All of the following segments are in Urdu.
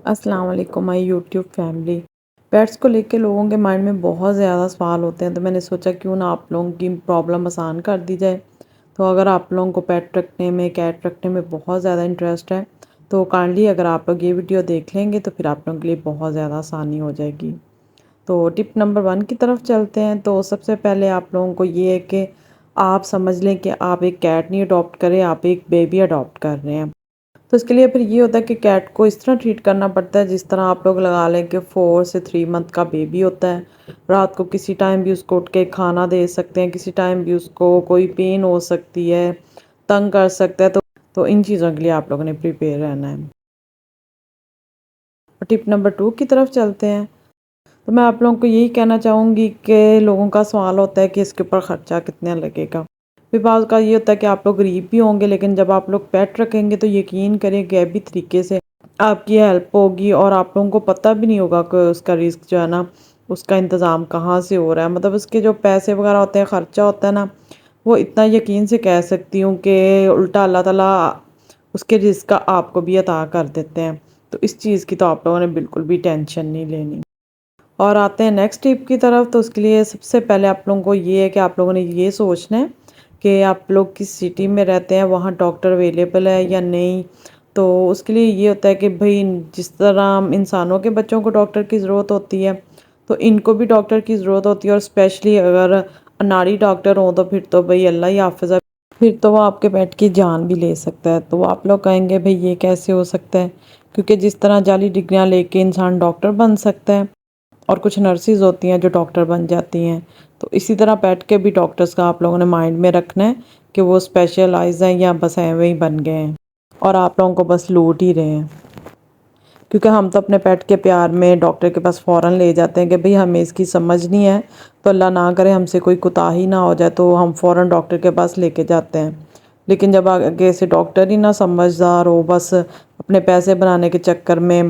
السلام علیکم مائی یوٹیوب فیملی۔ پیٹس کو لے کے لوگوں کے مائنڈ میں بہت زیادہ سوال ہوتے ہیں، تو میں نے سوچا کیوں نہ آپ لوگوں کی پرابلم آسان کر دی جائے۔ تو اگر آپ لوگوں کو پیٹ رکھنے میں، کیٹ رکھنے میں بہت زیادہ انٹرسٹ ہے تو کائنڈلی اگر آپ لوگ یہ ویڈیو دیکھ لیں گے تو پھر آپ لوگوں کے لیے بہت زیادہ آسانی ہو جائے گی۔ تو ٹپ نمبر 1 کی طرف چلتے ہیں۔ تو سب سے پہلے آپ لوگوں کو یہ ہے کہ آپ سمجھ لیں کہ آپ ایک کیٹ نہیں اڈاپٹ کریں، آپ ایک بیبی اڈاپٹ کر رہے ہیں۔ تو اس کے لیے پھر یہ ہوتا ہے کہ کیٹ کو اس طرح ٹریٹ کرنا پڑتا ہے جس طرح آپ لوگ لگا لیں کہ 4 سے 3 منتھ کا بیبی ہوتا ہے۔ رات کو کسی ٹائم بھی اس کو اٹھ کے کھانا دے سکتے ہیں، کسی ٹائم بھی اس کو کوئی پین ہو سکتی ہے، تنگ کر سکتا ہے، تو ان چیزوں کے لیے آپ لوگوں نے پریپیئر رہنا ہے۔ اور ٹپ نمبر 2 کی طرف چلتے ہیں۔ تو میں آپ لوگوں کو یہی کہنا چاہوں گی کہ لوگوں کا سوال ہوتا ہے کہ اس کے اوپر خرچہ کتنا لگے گا۔ پھر بعض کا یہ ہوتا ہے کہ آپ لوگ غریب بھی ہوں گے، لیکن جب آپ لوگ پیٹ رکھیں گے تو یقین کریں کہ بھی طریقے سے آپ کی ہیلپ ہوگی اور آپ لوگوں کو پتہ بھی نہیں ہوگا کہ اس کا رزق جو ہے نا، اس کا انتظام کہاں سے ہو رہا ہے۔ مطلب اس کے جو پیسے وغیرہ ہوتے ہیں، خرچہ ہوتا ہے نا، وہ اتنا یقین سے کہہ سکتی ہوں کہ الٹا اللہ تعالیٰ اس کے رزق کا آپ کو بھی عطا کر دیتے ہیں۔ تو اس چیز کی تو آپ لوگوں نے بالکل بھی ٹینشن نہیں لینی۔ اور آتے ہیں نیکسٹ ٹپ کی طرف۔ تو اس کے لیے سب سے پہلے آپ لوگوں کو یہ ہے کہ آپ لوگوں نے یہ سوچنا ہے کہ آپ لوگ کس سٹی میں رہتے ہیں، وہاں ڈاکٹر اویلیبل ہے یا نہیں۔ تو اس کے لیے یہ ہوتا ہے کہ بھئی جس طرح انسانوں کے بچوں کو ڈاکٹر کی ضرورت ہوتی ہے تو ان کو بھی ڈاکٹر کی ضرورت ہوتی ہے، اور اسپیشلی اگر اناڑی ڈاکٹر ہوں تو پھر تو بھئی اللہ ہی حافظ ہے، پھر تو وہ آپ کے پیٹ کی جان بھی لے سکتا ہے۔ تو آپ لوگ کہیں گے بھئی یہ کیسے ہو سکتا ہے، کیونکہ جس طرح جعلی ڈگریاں لے کے انسان ڈاکٹر بن سکتا ہے اور کچھ نرسز ہوتی ہیں جو ڈاکٹر بن جاتی ہیں، تو اسی طرح پیٹ کے بھی ڈاکٹرز کا آپ لوگوں نے مائنڈ میں رکھنا ہے کہ وہ اسپیشلائز ہیں یا بس ایویں ہی بن گئے ہیں اور آپ لوگوں کو بس لوٹ ہی رہے ہیں۔ کیونکہ ہم تو اپنے پیٹ کے پیار میں ڈاکٹر کے پاس فوراً لے جاتے ہیں کہ بھئی ہمیں اس کی سمجھ نہیں ہے، تو اللہ نہ کرے ہم سے کوئی کوتاہی نہ ہو جائے تو ہم فوراً ڈاکٹر کے پاس لے کے جاتے ہیں۔ لیکن جب آگے سے ڈاکٹر ہی نہ سمجھدار ہو، بس اپنے پیسے بنانے کے چکر میں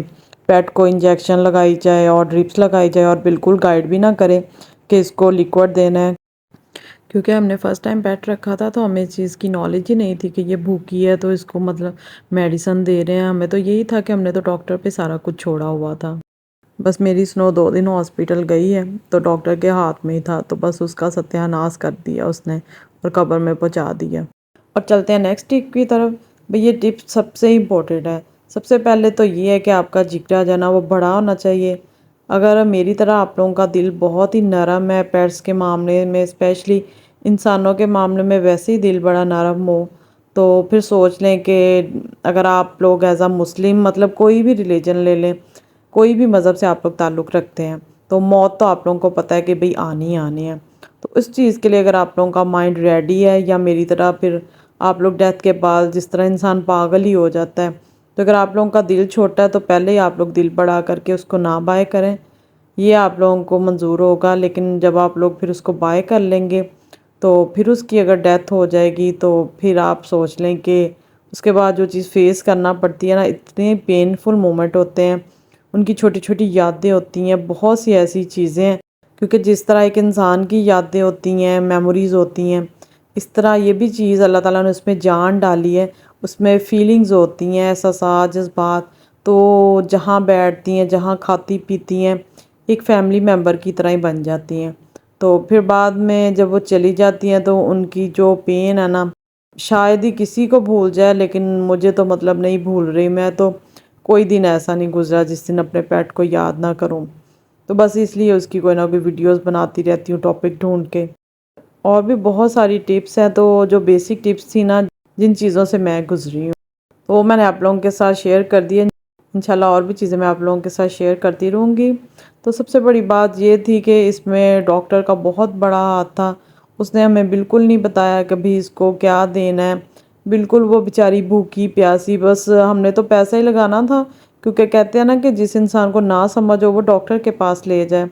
پیٹ کو انجیکشن لگائی جائے اور ڈرپس لگائی جائے اور بالکل گائیڈ بھی نہ کرے کہ اس کو لیکوڈ دینا ہے، کیونکہ ہم نے فرسٹ ٹائم پیٹ رکھا تھا تو ہمیں اس چیز کی نالج ہی نہیں تھی کہ یہ بھوکی ہے تو اس کو مطلب میڈیسن دے رہے ہیں۔ ہمیں تو یہی تھا کہ ہم نے تو ڈاکٹر پہ سارا کچھ چھوڑا ہوا تھا۔ بس میری سنو 2 دن ہاسپٹل گئی ہے تو ڈاکٹر کے ہاتھ میں ہی تھا، تو بس اس کا ستیہ ناش کر دیا اس نے اور قبر میں پہنچا دیا۔ اور چلتے ہیں نیکسٹ ٹپ کی طرف۔ بھئی یہ ٹپ سب سے امپورٹنٹ ہے۔ سب سے پہلے تو یہ ہے کہ آپ کا جگرا جو ہے نا وہ بڑا ہونا چاہیے۔ اگر میری طرح آپ لوگوں کا دل بہت ہی نرم ہے، پیٹس کے معاملے میں اسپیشلی انسانوں کے معاملے میں ویسے ہی دل بڑا نرم ہو، تو پھر سوچ لیں کہ اگر آپ لوگ ایز اے مسلم، مطلب کوئی بھی ریلیجن لے لیں، کوئی بھی مذہب سے آپ لوگ تعلق رکھتے ہیں، تو موت تو آپ لوگوں کو پتہ ہے کہ بھئی آنی ہی آنی ہے۔ تو اس چیز کے لیے اگر آپ لوگوں کا مائنڈ ریڈی ہے، یا میری طرح پھر آپ لوگ ڈیتھ کے بعد جس طرح انسان پاگل ہی ہو جاتا ہے، تو اگر آپ لوگوں کا دل چھوٹا ہے تو پہلے ہی آپ لوگ دل بڑا کر کے اس کو نہ بائے کریں، یہ آپ لوگوں کو منظور ہوگا۔ لیکن جب آپ لوگ پھر اس کو بائے کر لیں گے تو پھر اس کی اگر ڈیتھ ہو جائے گی تو پھر آپ سوچ لیں کہ اس کے بعد جو چیز فیس کرنا پڑتی ہے نا، اتنے پینفل مومنٹ ہوتے ہیں، ان کی چھوٹی چھوٹی یادیں ہوتی ہیں، بہت سی ایسی چیزیں ہیں، کیونکہ جس طرح ایک انسان کی یادیں ہوتی ہیں، میموریز ہوتی ہیں، اس طرح یہ بھی چیز اللہ تعالیٰ نے اس میں جان ڈالی ہے، اس میں فیلنگز ہوتی ہیں، احساسات، جذبات، تو جہاں بیٹھتی ہیں، جہاں کھاتی پیتی ہیں، ایک فیملی ممبر کی طرح ہی بن جاتی ہیں۔ تو پھر بعد میں جب وہ چلی جاتی ہیں تو ان کی جو پین ہے نا، شاید ہی کسی کو بھول جائے، لیکن مجھے تو مطلب نہیں بھول رہی، میں تو کوئی دن ایسا نہیں گزرا جس دن اپنے پیٹ کو یاد نہ کروں۔ تو بس اس لیے اس کی کوئی نہ کوئی ویڈیوز بناتی رہتی ہوں ٹاپک ڈھونڈ کے۔ اور بھی بہت ساری ٹپس ہیں، تو جو بیسک ٹپس تھی نا، جن چیزوں سے میں گزری ہوں، تو وہ میں نے آپ لوگوں کے ساتھ شیئر کر دی ہے۔ انشاءاللہ اور بھی چیزیں میں آپ لوگوں کے ساتھ شیئر کرتی رہوں گی۔ تو سب سے بڑی بات یہ تھی کہ اس میں ڈاکٹر کا بہت بڑا ہاتھ تھا، اس نے ہمیں بالکل نہیں بتایا کبھی اس کو کیا دینا ہے، بالکل وہ بیچاری بھوکی پیاسی، بس ہم نے تو پیسہ ہی لگانا تھا، کیونکہ کہتے ہیں نا کہ جس انسان کو نہ سمجھ ہو وہ ڈاکٹر کے پاس لے جائے۔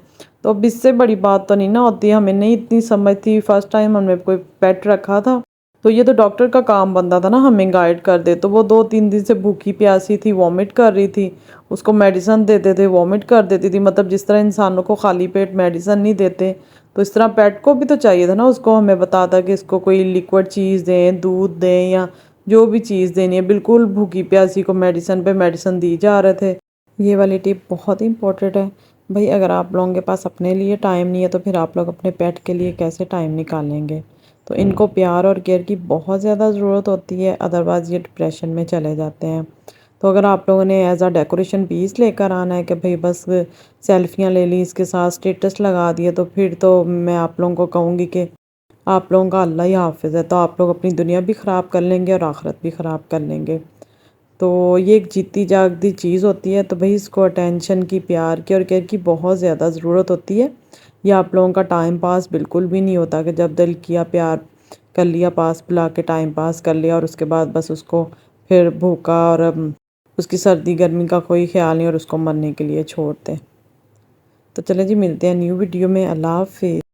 تو اب اس سے بڑی بات تو نہیں نہ ہوتی، ہمیں نہیں اتنی سمجھ تھی، فرسٹ ٹائم ہم نے کوئی پیٹ رکھا تھا، تو یہ تو ڈاکٹر کا کام بنتا تھا نا ہمیں گائیڈ کر دے۔ تو وہ 2-3 دن سے بھوکی پیاسی تھی، وامٹ کر رہی تھی، اس کو میڈیسن دیتے تھے، وامٹ کر دیتی تھی، مطلب جس طرح انسانوں کو خالی پیٹ میڈیسن نہیں دیتے تو اس طرح پیٹ کو بھی تو چاہیے تھا نا، اس کو ہمیں بتاتا کہ اس کو کوئی لیکوڈ چیز دیں، دودھ دیں یا جو بھی چیز دینی ہے۔ بالکل بھوکی پیاسی کو میڈیسن پہ میڈیسن دی جا رہے تھے، یہ والی ٹپ بہت امپورٹنٹ ہے بھائی، اگر آپ لوگوں کے پاس اپنے لیے ٹائم نہیں ہے تو پھر آپ لوگ اپنے پیٹ کے لیے کیسے ٹائم نکالیں گے؟ تو ان کو پیار اور کیئر کی بہت زیادہ ضرورت ہوتی ہے، ادروائز یہ ڈپریشن میں چلے جاتے ہیں۔ تو اگر آپ لوگوں نے ایز اے ڈیکوریشن پیس لے کر آنا ہے کہ بھئی بس سیلفیاں لے لی، اس کے ساتھ سٹیٹس لگا دیے، تو پھر تو میں آپ لوگوں کو کہوں گی کہ آپ لوگوں کا اللہ ہی حافظ ہے، تو آپ لوگ اپنی دنیا بھی خراب کر لیں گے اور آخرت بھی خراب کر لیں گے۔ تو یہ ایک جیتی جاگتی چیز ہوتی ہے، تو بھئی اس کو اٹینشن کی، پیار کی اور کیئر کی بہت زیادہ ضرورت ہوتی ہے۔ یہ آپ لوگوں کا ٹائم پاس بالکل بھی نہیں ہوتا کہ جب دل کیا پیار کر لیا، پاس بلا کے ٹائم پاس کر لیا، اور اس کے بعد بس اس کو پھر بھوکا اور اس کی سردی گرمی کا کوئی خیال نہیں اور اس کو مرنے کے لیے چھوڑ دیں۔ تو چلیں جی، ملتے ہیں نیو ویڈیو میں۔ اللہ حافظ۔